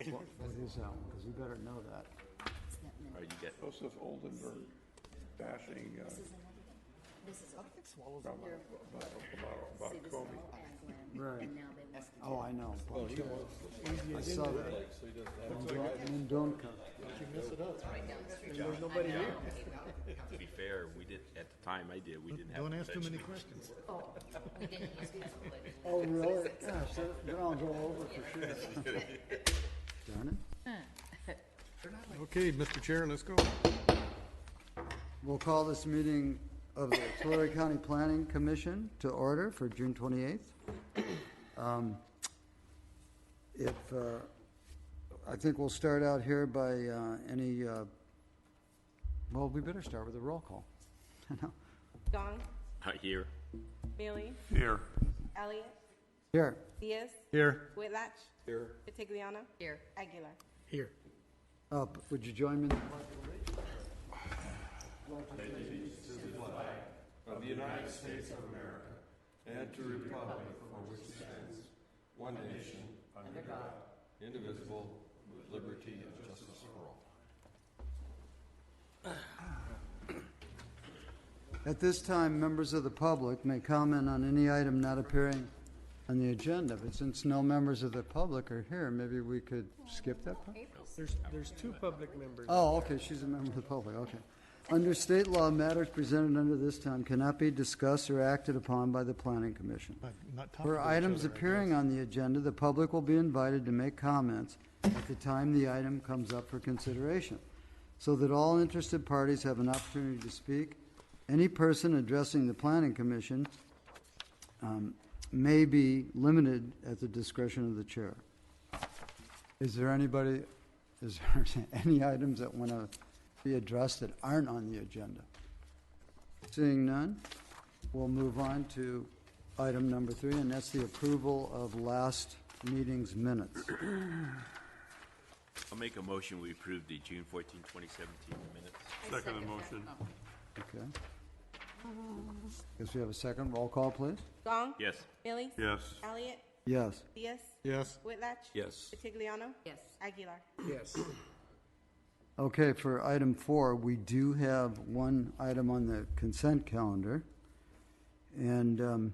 What is that one? Because you better know that. Or you get, Joseph Oldenburg bashing about Comey. Right. Oh, I know. I saw that. Mendonca. There's nobody here. to be fair, we did, at the time I did, we didn't have. Don't ask too many convention. questions. Oh, really? Gosh, then I'll go over for sure. Darn it. Okay, Mr. Chair, let's go. We'll call this meeting of the Tulare County Planning Commission to order for June 28th. I think we'll start out here by well, we better start with a roll call. Gong, Here. Bailey, Here. Elliott, Here. Diaz, Here. Whitlatch, Here. Vitigliano, Here. Aguilar. Here. Would you join me in the Of the United States of America, and to the republic for which it stands, one nation, under God, indivisible, with liberty and justice for all. At this time, members of the public may comment on any item not appearing on the agenda, but since no members of the public are here, maybe we could skip that part? There's two public members. Oh, okay, she's a member of the public, okay. Under state law, matters presented under this time cannot be discussed or acted upon by the Planning Commission. But not talking For to each items other, I appearing guess. on the agenda, the public will be invited to make comments at the time the item comes up for consideration, so that all interested parties have an opportunity to speak. Any person addressing the Planning Commission may be limited at the discretion of the chair. Is there any items that want to be addressed that aren't on the agenda? Seeing none, we'll move on to item number 3, and that's the approval of last meeting's minutes. I'll make a motion, we approve the June 14, 2017 minutes. Second motion. Okay. Guess we have a second. Roll call, please. Gong, Yes. Bailey, Yes. Elliott, Yes. Diaz, Yes. Whitlatch, Yes. Vitigliano, Yes. Aguilar. Yes. Okay, for item 4, we do have one item on the consent calendar, and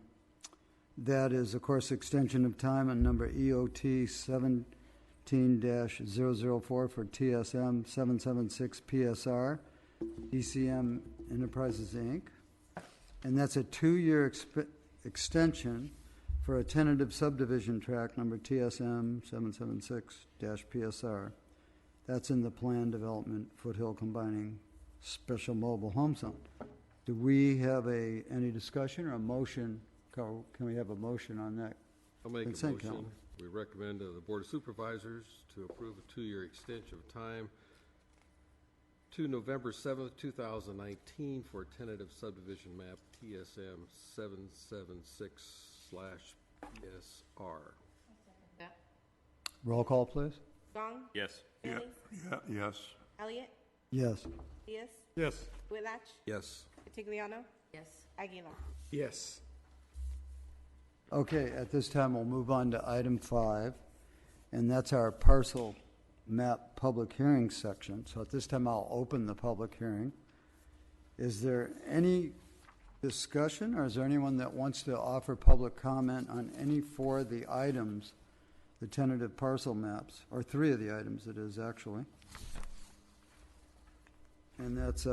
that is, of course, extension of time on number EOT 17-004 for TSM 776 PSR, DCM Enterprises, Inc., and that's a 2-year extension for a tentative subdivision tract number TSM 776-PSR. That's in the Plan Development Foothill Combining Special Mobile Home Zone. Do we have any discussion or a motion? Can we have a motion on that? I'll make a Consent motion. calendar. We recommend to the Board of Supervisors to approve a 2-year extension of time to November 7th, 2019 for tentative subdivision map TSM 776/PSR. That. Roll call, please. Gong, Yes. Bailey, Yes. Elliott, Yes. Diaz, Yes. Whitlatch, Yes. Vitigliano, Yes. Aguilar. Yes. Okay, at this time, we'll move on to item 5, and that's our parcel map public hearing section. So at this time, I'll open the public hearing. Is there any discussion, or is there anyone that wants to offer public comment on any 4 of the items, the tentative parcel maps, or 3 of the items it is, actually? And that's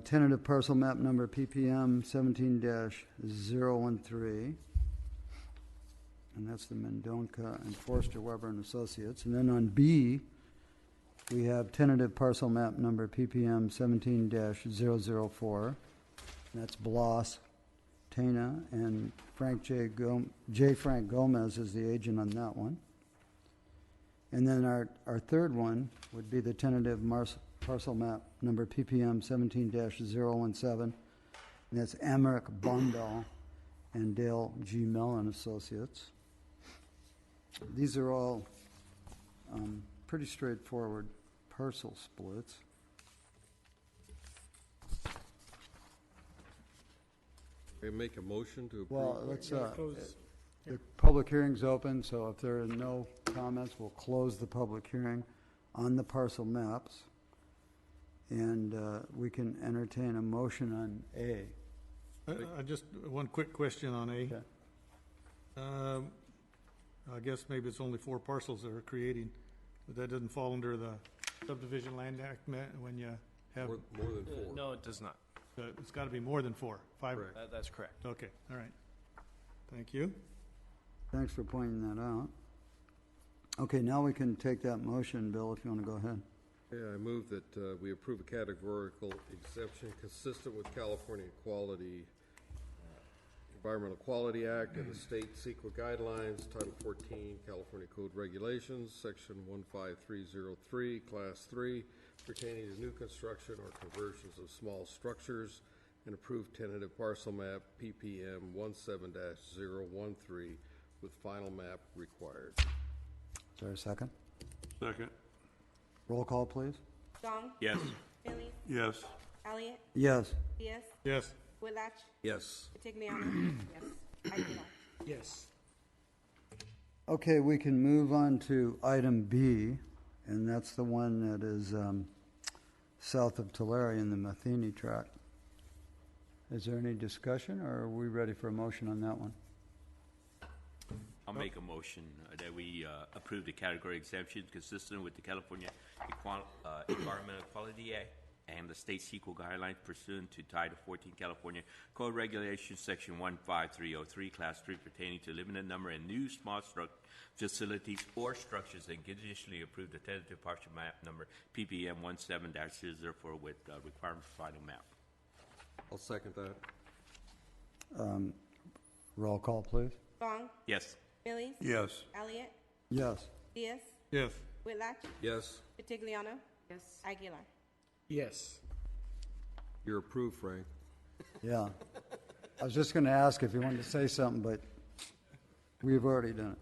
tentative parcel map number PPM 17-013. And that's the Mendonca and Forster Weber and Associates. And then on B, we have tentative parcel map number PPM 17-004. And that's Bloss, Tana, and Frank J. Frank Gomez is the agent on that one. And then our third one would be the tentative parcel map number PPM 17-017. And that's Emmerich Bundall and Dale G. Mellon Associates. These are all pretty straightforward parcel splits. We make a motion to approve. Well, let's, Close. The public hearing's open, so if there are no comments, we'll close the public hearing on the parcel maps. And we can entertain a motion on A. Just one quick question on A. Okay. I guess maybe it's only 4 parcels that are creating, but that doesn't fall under the subdivision land act when you have, More than 4. No, it does not. it's gotta be more than 4, 5. Correct. That's correct. Okay, all right. Thank you. Thanks for pointing that out. Okay, now we can take that motion, Bill, if you want to go ahead. Yeah, I move that we approve a categorical exemption consistent with California Environmental Quality Act and the state CEQA guidelines, Title 14, California Code Regulations, Section 15303, Class 3, pertaining to new construction or conversions of small structures, and approved tentative parcel map PPM 17-013 with final map required. Is there a second? Second. Roll call, please. Gong, Yes. Bailey, Yes. Elliott, Yes. Diaz, Yes. Whitlatch, Yes. Vitigliano. Yes. Aguilar. Yes. Okay, we can move on to item B, and that's the one that is south of Tulare in the Matheny tract. Is there any discussion, or are we ready for a motion on that one? I'll make a motion that we approve the category exemption consistent with the California Environmental Quality Act and the state CEQA guidelines pursuant to Title 14 California Code Regulations, Section 15303, Class 3, pertaining to limited number and new small facilities or structures, and conditionally approve the tentative partial map number PPM 17-004 with requirement for final map. I'll second that. Roll call, please. Gong, Yes. Bailey, Yes. Elliott, Yes. Diaz, Yes. Whitlatch, Yes. Vitigliano. Yes. Aguilar. Yes. You're approved, Frank. Yeah. I was just going to ask if you wanted to say something, but we've already done it.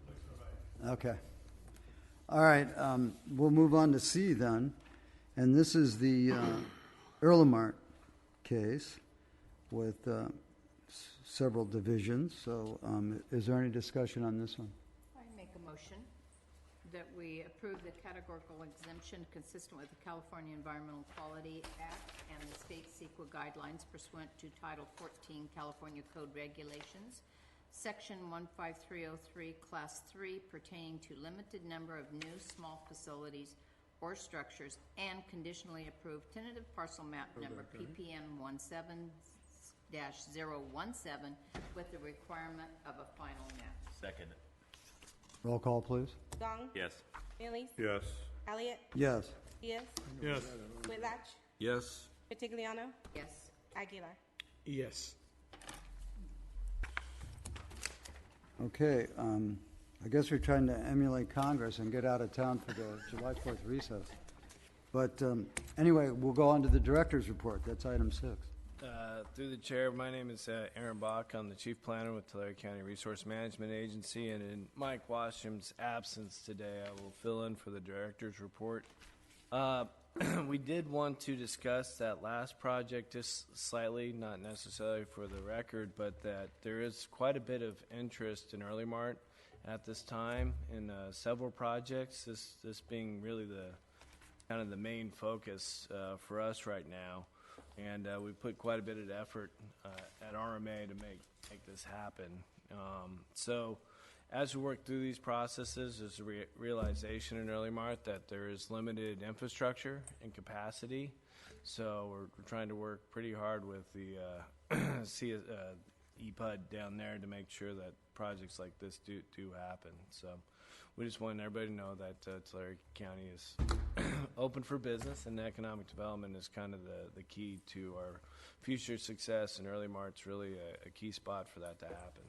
Okay. All right, we'll move on to C then. And this is the Erlenmart case with several divisions. So is there any discussion on this one? I make a motion that we approve the categorical exemption consistent with the California Environmental Quality Act and the state CEQA guidelines pursuant to Title 14 California Code Regulations, Section 15303, Class 3, pertaining to limited number of new small facilities or structures, and conditionally approved tentative parcel map number PPM 17-017 with the requirement of a final map. Second. Roll call, please. Gong, Yes. Bailey, Yes. Elliott, Yes. Diaz, Yes. Whitlatch, Yes. Vitigliano. Yes. Aguilar. Yes. Okay, I guess we're trying to emulate Congress and get out of town for the July 4th recess. But anyway, we'll go on to the director's report. That's item 6. Through the chair, my name is Aaron Bach. I'm the chief planner with Tulare County Resource Management Agency, and in Mike Washam's absence today, I will fill in for the director's report. We did want to discuss that last project just slightly, not necessarily for the record, but that there is quite a bit of interest in Early Mart at this time in several projects, this being really the kind of the main focus for us right now. And we put quite a bit of effort at RMA to make this happen. So as we work through these processes, there's a realization in Early Mart that there is limited infrastructure and capacity. So we're trying to work pretty hard with the EPUD down there to make sure that projects like this do happen. So we just want everybody to know that Tulare County is open for business, and economic development is kind of the key to our future success, and Early Mart's really a key spot for that to happen.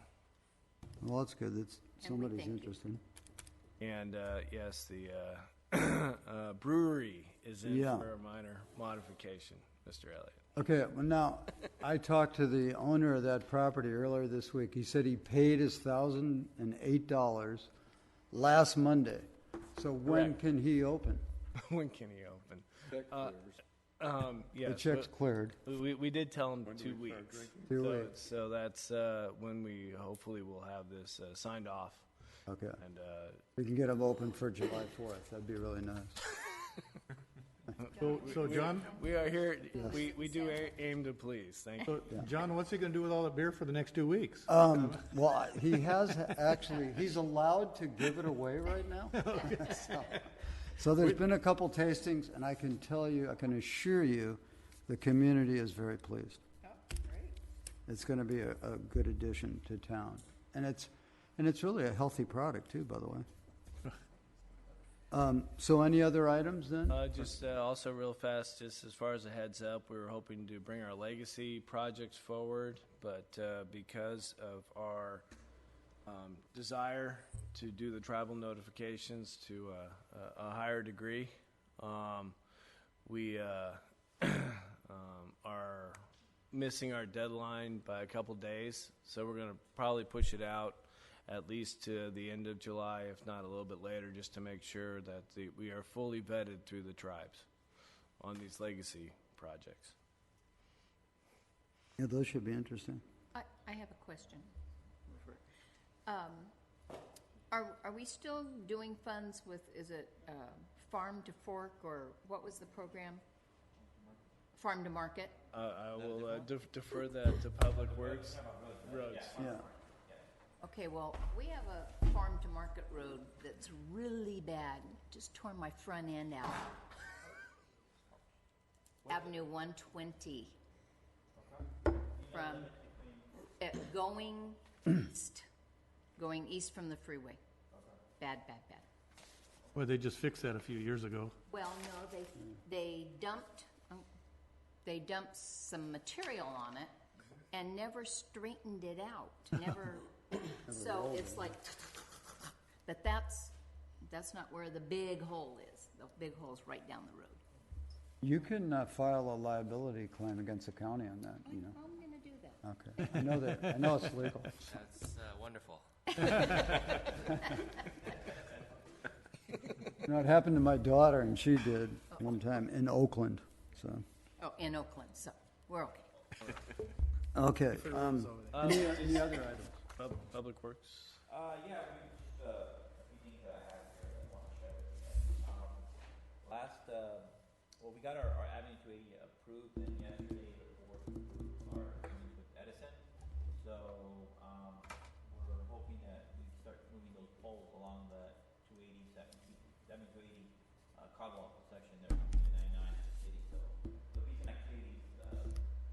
Well, that's good. That's And we somebody's thank you. interested. And yes, the brewery is in Yeah. for a minor modification, Mr. Elliott. Okay, well, now, I talked to the owner of that property earlier this week. He said he paid his $1,008 last Monday. So when Correct. can he open? When can he open? Check clears. Yes. The check's cleared. We did tell them When do 2 we start weeks. drinking? 2 So- weeks. So that's when we hopefully will have this signed off. Okay. And We can get them open for July 4th. That'd be really nice. So John, we are here, we do aim to please. Thank you. so John, what's he gonna do with all the beer for the next 2 weeks? Well, he has actually, he's allowed to give it away right now. So there's been a couple tastings, and I can tell you, I can assure you, the community is very pleased. It's going to be a good addition to town. And it's really a healthy product too, by the way. So any other items then? Just also real fast, just as far as a heads up, we were hoping to bring our legacy projects forward, but because of our desire to do the travel notifications to a higher degree, we are missing our deadline by a couple days, so we're going to probably push it out at least to the end of July, if not a little bit later, just to make sure that we are fully vetted through the tribes on these legacy projects. Yeah, those should be interesting. I have a question. Are we still doing funds with, is it Farm to Fork, or what was the program? Farm to Market? I will defer that to Public Works Roads. Yeah. Okay, well, we have a Farm to Market road that's really bad, just tore my front end out. Avenue 120. From, going east from the freeway. Bad, bad, bad. Well, they just fixed that a few years ago. Well, no, they dumped some material on it and never straightened it out, never, so it's like, but that's not where the big hole is. The big hole's right down the road. You can file a liability claim against the county on that, you know. I'm gonna do that. Okay. I know that. I know it's legal. That's wonderful. You know, it happened to my daughter, and she did one time in Oakland, so. Oh, in Oakland, so we're okay. Okay. Any other items? Public Works? Yeah, we need to have here, I want to share with you. Well, we got our Avenue 280 approved, and yesterday the board approved our agreement with Edison. So, we're hoping that we start moving those poles along the 280 Caldwell section there between the 99 and the city. So, there'll be some activities,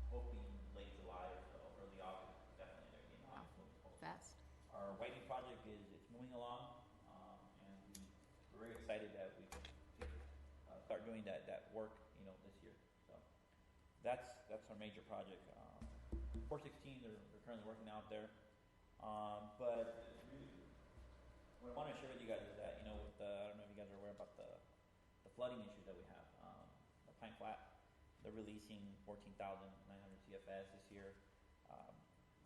hoping late July or so, early August, definitely they're getting on those poles. Fast. Our whitening project it's moving along, and we're very excited that we can start doing that work, this year. So that's our major project. 416, they're currently working out there. But what I want to share with you guys is that, with I don't know if you guys are aware about the flooding issues that we have. The Pine Flat, they're releasing 14,900 CFS this year.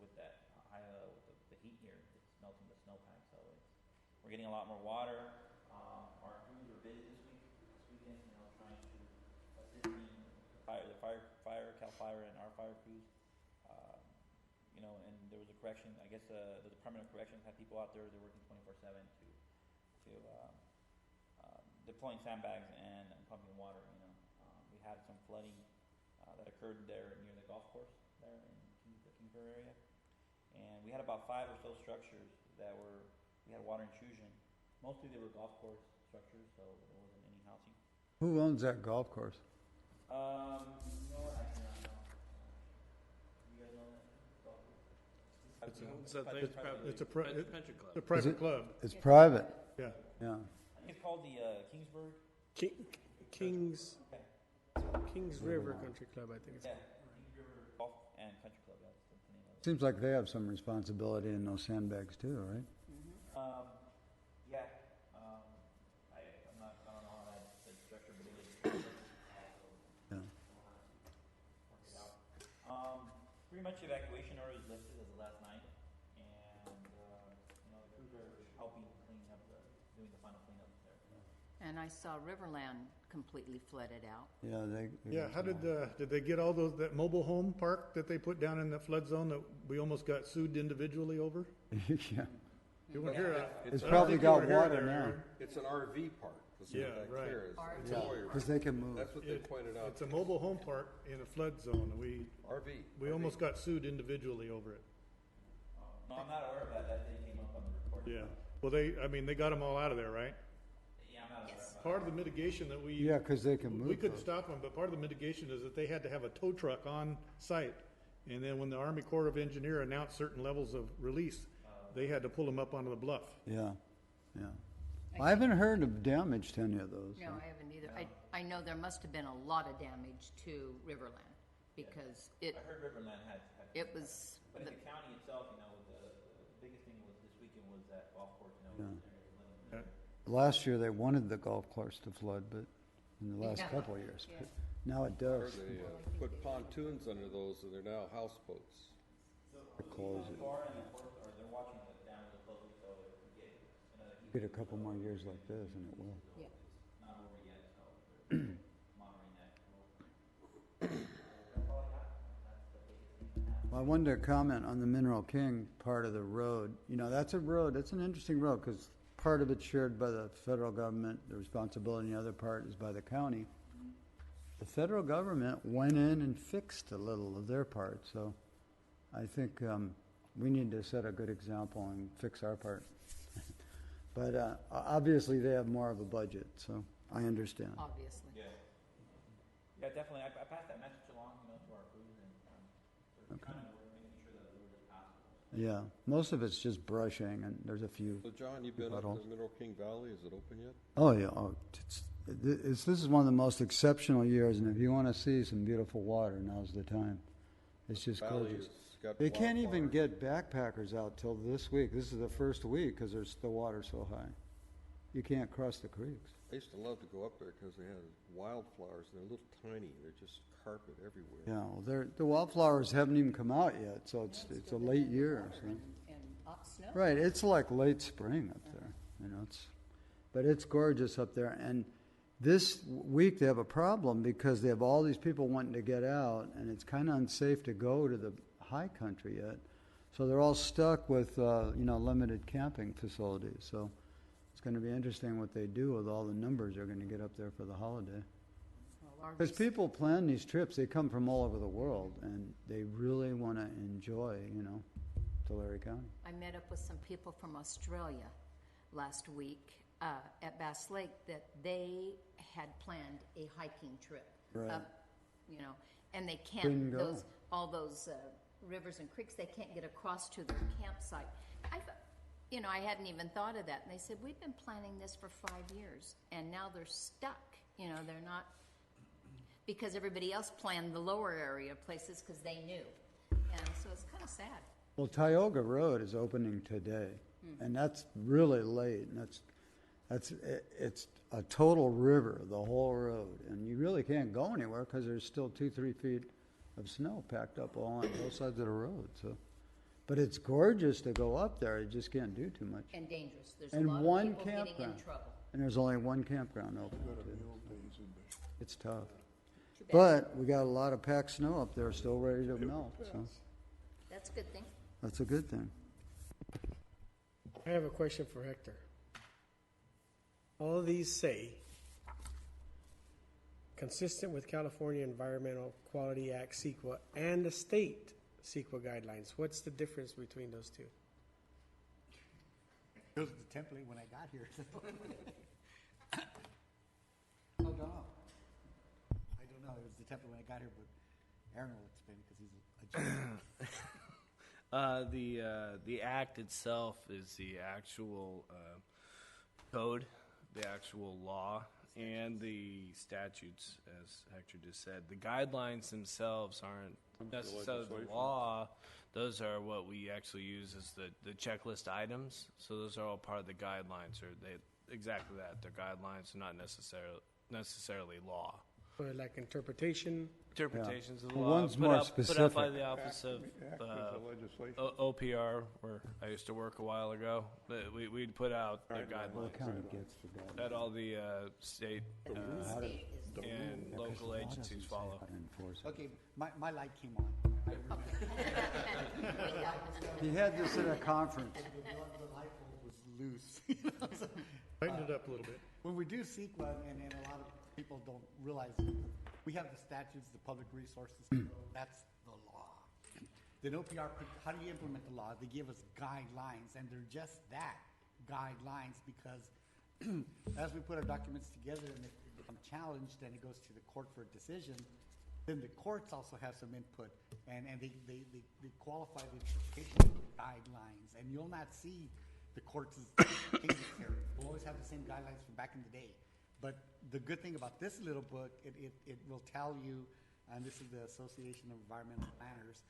With that with the heat here, it's melting the snowpack, so we're getting a lot more water. Our crews are busy this weekend, trying to assist Cal Fire and our fire crews. And there was a correction. I guess the Department of Corrections had people out there. They're working 24/7 to deploying sandbags and pumping water. We had some flooding that occurred there near the golf course there in the Kingsborough area. And we had about 5 or so structures we had water intrusion. Mostly they were golf course structures, so there wasn't any housing. Who owns that golf course? You know what? I cannot know. You guys know that golf course? It's a private club. It's private. Yeah. Yeah. I think it's called the Kingsburg. Kings River Country Club, I think it's. Yeah, Kings River Golf and Country Club. That's the name of it. Seems like they have some responsibility in those sandbags too, right? Yeah. I don't know how the structure, but it is. Yeah. Pretty much evacuation order is listed as of last night, and the crews are helping clean up doing the final cleanup there. And I saw Riverland completely flooded out. Yeah, Yeah, how did they get all those, that mobile home park that they put down in the flood zone that we almost got sued individually over? Yeah, You weren't here. it's I don't probably think you got were here water there, now. Aaron. It's an RV park. That's what Yeah, that right. cares. It's RV. a lawyer. because they can move. That's what they pointed out. It's a mobile home park in a flood zone. RV. We almost got sued individually over it. No, I'm not aware of that. That didn't came up on the report. Yeah. Well, they got them all out of there, right? Yeah, I'm not aware Yes. of that. Part of the mitigation that we. Yeah, because they can move. We couldn't those. stop them, but part of the mitigation is that they had to have a tow truck on site. And then when the Army Corps of Engineer announced certain levels of release, they had to pull them up onto the bluff. Yeah, yeah. I haven't heard of damage to any of those. No, I haven't either. I know there must have been a lot of damage to Riverland because it, I heard Riverland had. it was, But in the- the county itself, the biggest thing was this weekend was that golf course, Last year, they wanted the golf course to flood, but in the last Yeah. couple of years. Yeah. But now it Or does. they put pontoons under those, and they're now houseboats. Close it. Bar and of course, or they're watching the dam really closely, so if we get another heat, Get a couple more years like this, and it will. yeah. not over yet, so they're monitoring that. That's all I got. That's the biggest thing that happened. Well, I wanted to comment on the Mineral King part of the road. You know, that's a road, it's an interesting road, because part of it's shared by the federal government, the responsibility, and the other part is by the county. The federal government went in and fixed a little of their part, so I think we need to set a good example and fix our part. But obviously, they have more of a budget, so I understand. Obviously. Yeah. Yeah, definitely. I passed that message along, to our crews and, we're trying to work, making sure that the road is passable. Yeah, most of it's just brushing, and there's a few. So John, you've been up Puddles. in Mineral King Valley, is it open yet? Oh, yeah. Oh, this is one of the most exceptional years, and if you want to see some beautiful water, now's the time. It's just Valley gorgeous. has got They can't even wildflowers. get backpackers out till this week. This is the first week because there's the water so high. You can't cross the creeks. I used to love to go up there because they had wildflowers, and they're little tiny, they're just carpet everywhere. Yeah, well, the wildflowers haven't even come out yet, so it's a late year. So. And snow. Right, it's like late spring up there, but it's gorgeous up there. And this week they have a problem because they have all these people wanting to get out, and it's kind of unsafe to go to the high country yet. So they're all stuck with, limited camping facilities. So it's going to be interesting what they do with all the numbers they're going to get up there for the holiday. Well, Because people plan these trips, they come from all over the world, and they really want to enjoy, Tulare County. I met up with some people from Australia last week at Bass Lake that they had planned a hiking trip. Right. And they Couldn't can't, go. all those rivers and creeks, they can't get across to their campsite. I hadn't even thought of that. And they said, we've been planning this for 5 years, and now they're stuck. They're not, because everybody else planned the lower area places because they knew. And so it's kind of sad. Well, Tioga Road is opening today, and that's really late, and it's a total river, the whole road, and you really can't go anywhere because there's still 2-3 feet of snow packed up all on both sides of the road. So, but it's gorgeous to go up there. You just can't do too much. And dangerous. There's And a lot one of people getting in campground. trouble. And there's only one campground open. Too. It's tough, Too bad. but we got a lot of packed snow up there, still ready to melt. So That's a good thing. that's a good thing. I have a question for Hector. All of these say, consistent with California Environmental Quality Act, CEQA, and the state CEQA guidelines. What's the difference between those two? It was the template when I got here. I don't know. It was the template when I got here, but Aaron will explain it because he's a judge. The act itself is the actual code, the actual law, and the statutes, as Hector just said. The guidelines themselves aren't necessarily the law. Those are what we actually use as the checklist items. So those are all part of the guidelines, or they exactly that. They're guidelines, not necessarily law. Or like interpretation? Interpretations of the Well, law. one's put more out, Put out by specific. the Office of Act was a legislation. OPR, where I used to work a while ago. We'd put out the Well, guidelines the county gets the guidelines. that all the state How to- and Yeah, 'cause local the law agencies doesn't say follow. how to enforce it. Okay, my light came on. He had this at a conference. The light bulb was loose. Tighten it up a little bit. When we do CEQA, and a lot of people don't realize, we have the statutes, the public resources, that's the law. Then OPR, how do you implement the law? They give us guidelines, and they're just that, guidelines, because as we put our documents together and if they become challenged and it goes to the court for a decision, then the courts also have some input, and they qualify the interpretation guidelines, and you'll not see the courts' changes here. We'll always have the same guidelines from back in the day. But the good thing about this little book, it will tell you, and this is the Association of Environmental Planners,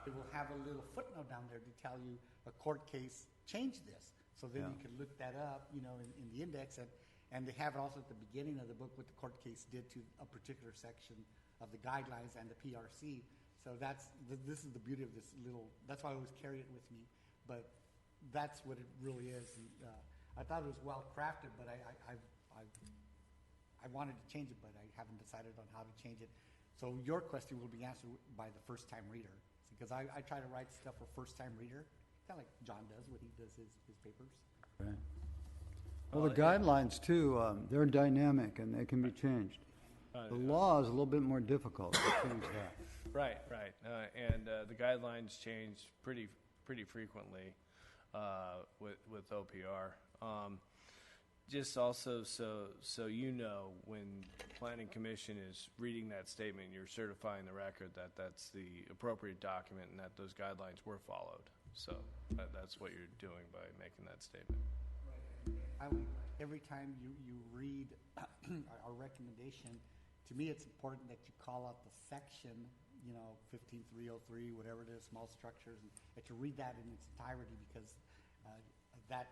it will have a little footnote down there to tell you a court case changed this. So then you can look that up, in the index, and they have it also at the beginning of the book what the court case did to a particular section of the guidelines and the PRC. So this is the beauty of this little, that's why I always carry it with me. But that's what it really is. And, I thought it was well crafted, but I wanted to change it, but I haven't decided on how to change it. So your question will be answered by the first-time reader, because I try to write stuff for first-time reader, kind of like John does when he does his papers. Right. Well, the guidelines too, they're dynamic and they can be changed. The law is a little bit more difficult to change that. Right. And the guidelines change pretty frequently with OPR. Just also so you know, when Planning Commission is reading that statement, you're certifying the record that that's the appropriate document and that those guidelines were followed. So that's what you're doing by making that statement. Every time you read our recommendation, to me it's important that you call out the section, 15303, whatever it is, small structures, and that you read that in its entirety, because that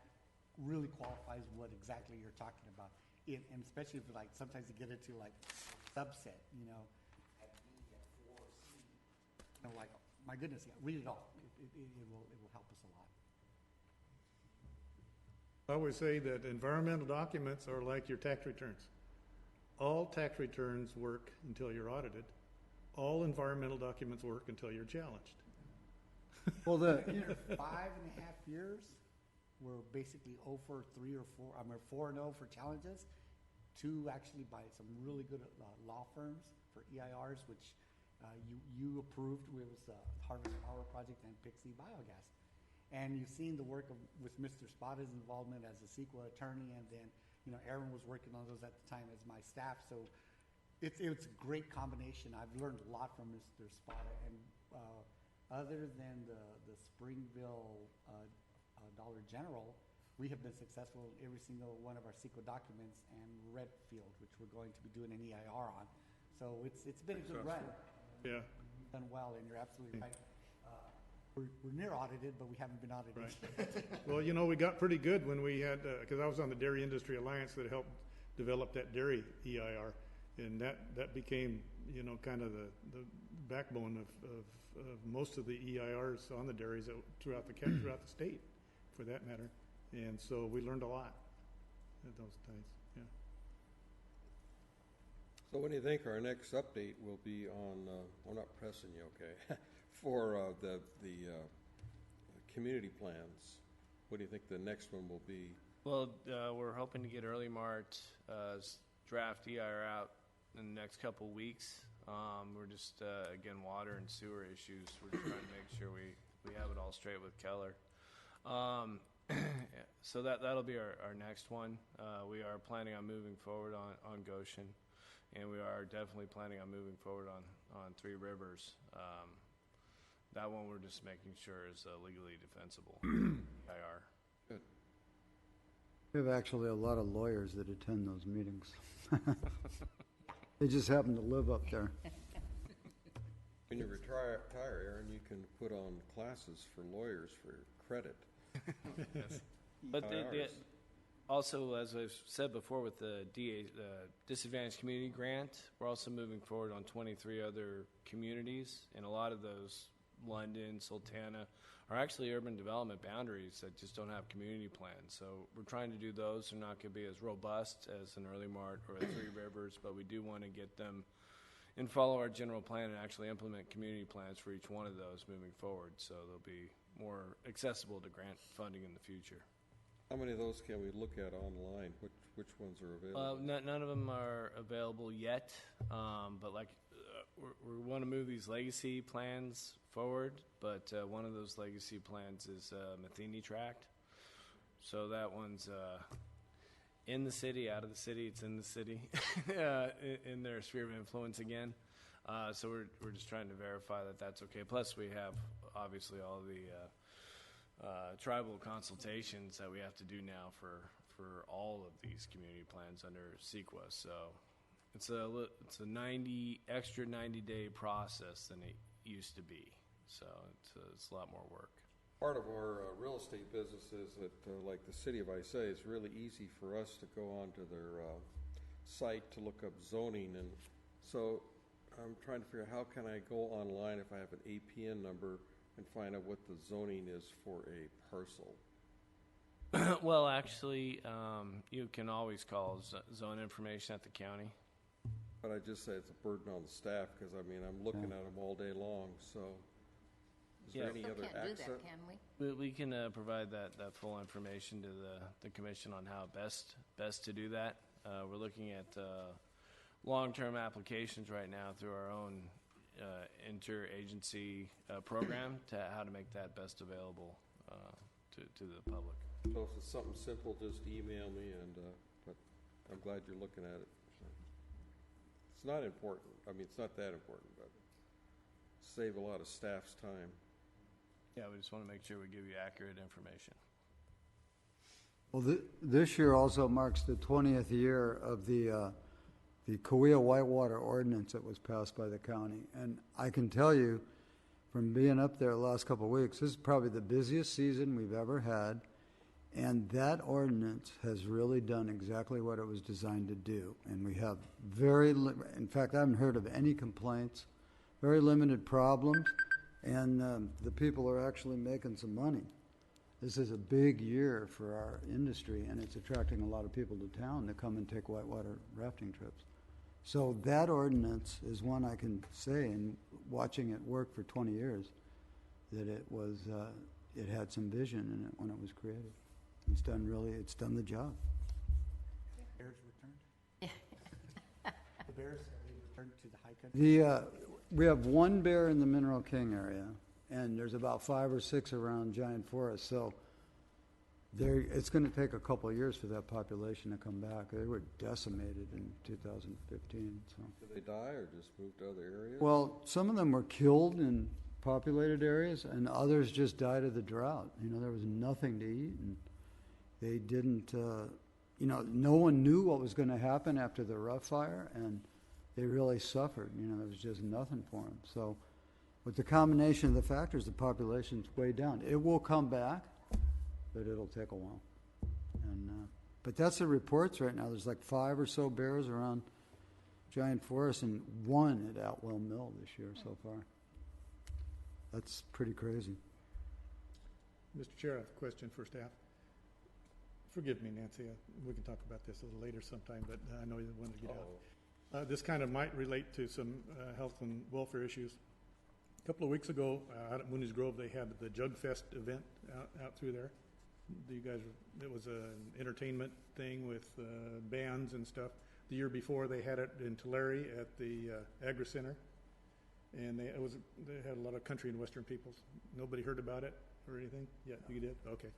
really qualifies what exactly you're talking about. And especially if sometimes you get into subset, at B, at 4C, my goodness, read it all. It will help us a lot. I always say that environmental documents are like your tax returns. All tax returns work until you're audited. All environmental documents work until you're challenged. Well, 5.5 years, we're basically 0 for 3 or 4. I mean, 4 and 0 for challenges. 2 actually by some really good law firms for EIRs, which you approved. It was Harvest Power Project and Pixie Biogas. And you've seen the work with Mr. Spada's involvement as a CEQA attorney, and then Aaron was working on those at the time as my staff. So it's a great combination. I've learned a lot from Mr. Spada, and other than the Springville Dollar General, we have been successful in every single one of our CEQA documents, and Redfield, which we're going to be doing an EIR on. So it's been a good run. Yeah. You've done well, and you're absolutely right. We're near audited, but we haven't been audited. Right. Well, we got pretty good when we had, because I was on the Dairy Industry Alliance that helped develop that dairy EIR, and that became, kind of the backbone of most of the EIRs on the dairies throughout the state, for that matter. And so we learned a lot at those times. Yeah. So when do you think our next update will be on, I'm not pressing you, okay, for the community plans? What do you think the next one will be? Well, we're hoping to get early March draft EIR out in the next couple weeks. We're just, again, water and sewer issues. We're just trying to make sure we have it all straight with Keller. So that'll be our next one. We are planning on moving forward on Goshen, and we are definitely planning on moving forward on Three Rivers. That one we're just making sure is legally defensible. EIR. Good. We have actually a lot of lawyers that attend those meetings. They just happen to live up there. When you retire, Aaron, you can put on classes for lawyers for credit. But also, as I've said before, with the Disadvantaged Community Grant, we're also moving forward on 23 other communities, and a lot of those, London, Sultana, are actually urban development boundaries that just don't have community plans. So we're trying to do those. They're not going to be as robust as an Early Mart or a Three Rivers, but we do want to get them and follow our general plan and actually implement community plans for each one of those moving forward, so they'll be more accessible to grant funding in the future. How many of those can we look at online? Which ones are available? None of them are available yet, but we want to move these legacy plans forward, but one of those legacy plans is Matheny Tract. So that one's in the city, out of the city, it's in the city, in their sphere of influence again. So we're just trying to verify that that's okay. Plus, we have obviously all the tribal consultations that we have to do now for all of these community plans under CEQA. So it's a extra 90-day process than it used to be. So it's a lot more work. Part of our real estate business is that, like the city of Isaiah, it's really easy for us to go onto their site to look up zoning. And so I'm trying to figure out how can I go online if I have an APN number and find out what the zoning is for a parcel. Well, actually, you can always call zone information at the county. But I just say it's a burden on the staff because, I mean, I'm looking at them all day long. So is there any Still other can't do access? that, can we? We can provide that full information to the commission on how best to do that. We're looking at long-term applications right now through our own interagency program to how to make that best available to the public. So if it's something simple, just email me, and but I'm glad you're looking at it. So it's not important. I mean, it's not that important, but save a lot of staff's time. Yeah, we just want to make sure we give you accurate information. Well, this year also marks the 20th year of the Cahuilla Whitewater Ordinance that was passed by the county. And I can tell you, from being up there the last couple of weeks, this is probably the busiest season we've ever had. And that ordinance has really done exactly what it was designed to do. And we have in fact, I haven't heard of any complaints, very limited problems, and the people are actually making some money. This is a big year for our industry, and it's attracting a lot of people to town to come and take whitewater rafting trips. So that ordinance is one I can say, and watching it work for 20 years, that it had some vision in it when it was created. It's done the job. Bears returned? The bears, have they returned to the high country? We have one bear in the Mineral King area, and there's about 5 or 6 around Giant Forest. So it's going to take a couple of years for that population to come back. They were decimated in 2015. So. Did they die or just moved to other areas? Well, some of them were killed in populated areas, and others just died of the drought. There was nothing to eat, and they didn't. No one knew what was going to happen after the rough fire, and they really suffered. There was just nothing for them. So, with the combination of the factors, the population's way down. It will come back, but it'll take a while. But that's the reports right now. There's like 5 or so bears around Giant Forest, and 1 at Atwell Mill this year so far. That's pretty crazy. Mr. Chair, I have a question for staff. Forgive me, Nancy, we can talk about this a little later sometime, but I know you wanted to get out. This kind of might relate to some health and welfare issues. A couple of weeks ago, out at Mooney's Grove, they had the Jug Fest event out through there. It was an entertainment thing with bands and stuff. The year before, they had it in Tulare at the Agri Center, and they had a lot of country and western peoples. Nobody heard about it or anything? Yeah, you did? Okay.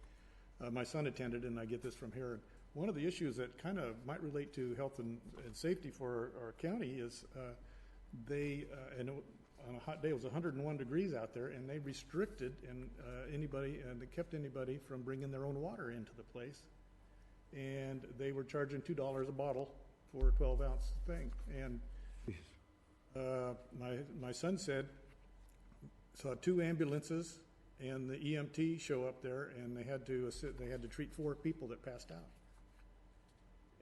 My son attended, and I get this from here. One of the issues that kind of might relate to health and safety for our county is and on a hot day, it was 101 degrees out there, and they restricted they kept anybody from bringing their own water into the place. And they were charging $2 a bottle for a 12-ounce thing. And my son saw 2 ambulances and the EMT show up there, and they had to treat 4 people that passed out.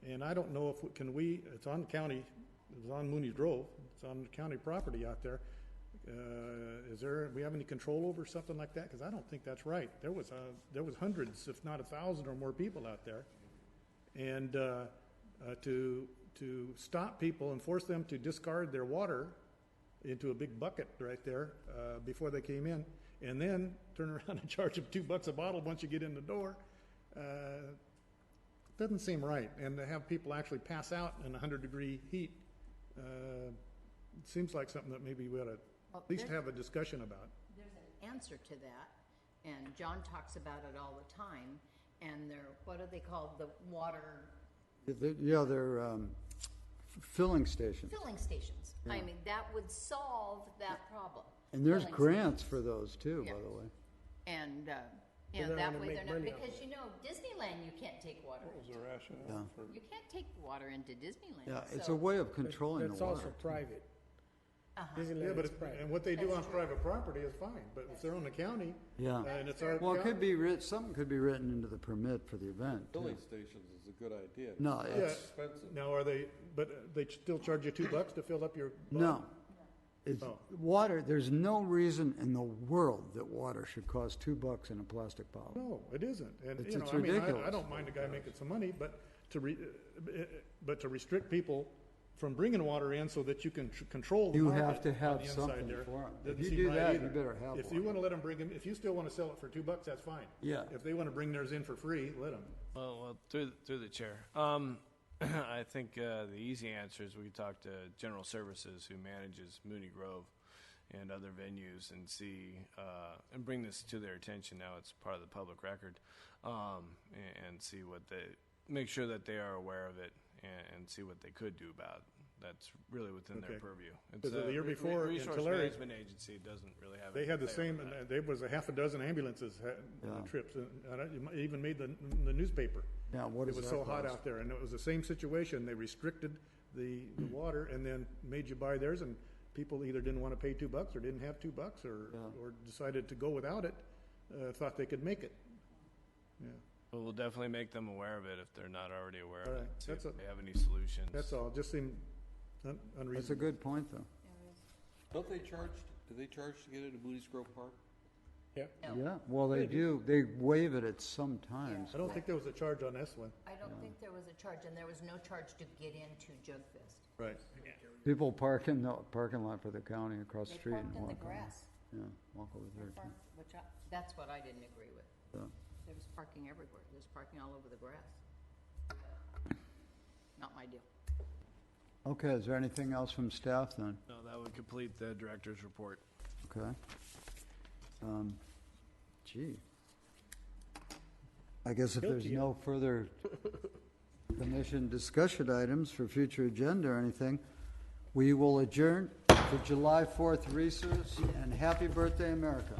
And I don't know if, it's on county, it's on Mooney's Grove, it's on county property out there. We have any control over something like that? Because I don't think that's right. There was hundreds, if not 1,000 or more people out there. And to stop people and force them to discard their water into a big bucket right there before they came in, and then turn around and charge them $2 a bottle once you get in the door, doesn't seem right. And to have people actually pass out in 100-degree heat seems like something that maybe we ought to at least have a discussion about. There's an answer to that, and John talks about it all the time, and what are they called, the water They're filling stations. filling stations. I mean, that would solve that problem. And there's Filling grants for those too, Yeah. by the way. And, They don't that wanna way make they're not, money off because Disneyland, you can't take water. Yeah. You can't take water into Disneyland. Yeah, it's so- a way of controlling That's the also water. private. Uh-huh. Yeah, Disneyland but is private. and what they do That's on true. private property is fine, but if they're on the county, Yeah. and it's our Well, it could county- be something could be written into the permit for the event. too. Filling stations is a good idea. No, Yeah, it's, Expensive. now are they, but they still charge you $2 to fill up your bottle? no. It's, Oh. water, there's no reason in the world that water should cost $2 in a plastic bottle. No, it isn't. And, It's- you know, it's I mean, I ridiculous. don't mind the guy making some money, but to restrict people from bringing water in so that you can control the You market have to on have the inside something there, for 'em. If doesn't you seem do right that, you either. better have If one. you want to let them bring them, if you still want to sell it for $2, that's fine. Yeah. If they want to bring theirs in for free, let them. Well, through the chair. I think the easy answer is we talk to General Services, who manages Mooney Grove and other venues, and see and bring this to their attention. Now it's part of the public record, and see what make sure that they are aware of it, and see what they could do about it. That's really within their Okay. purview. Because the year before in Resource Tulare, Management Agency doesn't really have. They had the anything same, to say on that. and there was a half a dozen ambulances Yeah. trips, and it even made the newspaper. Yeah, what It does was that so hot cost? out there, and it was the same situation. They restricted the water and then made you buy theirs, and people either didn't want to pay $2 or didn't have $2 or decided to go without it, thought they could make it. Yeah, But we'll definitely make them aware of it if they're not already aware All of right. it. See That's if a- they have any solutions. that's all. Just seemed unreasonable. That's a good point, though. Don't they charge, do they charge to get into Moody's Grove Park? Yeah. No. Yeah, well, they do. They waive it at some times. I don't think there was a charge on this one. I don't think there was a charge, and there was no charge to get into Jugfest. Right. People park in the parking lot for the county across the They street parked and in the walk over. grass. Yeah, walk over there too. That's what I didn't agree with. Yeah. There was parking everywhere. There's parking all over the grass. Not my deal. Okay, is there anything else from staff then? No, that would complete the director's report. Okay. Gee. I guess if there's no further commission discussion items for future agenda or anything, we will adjourn for July 4th recess, and happy birthday, America.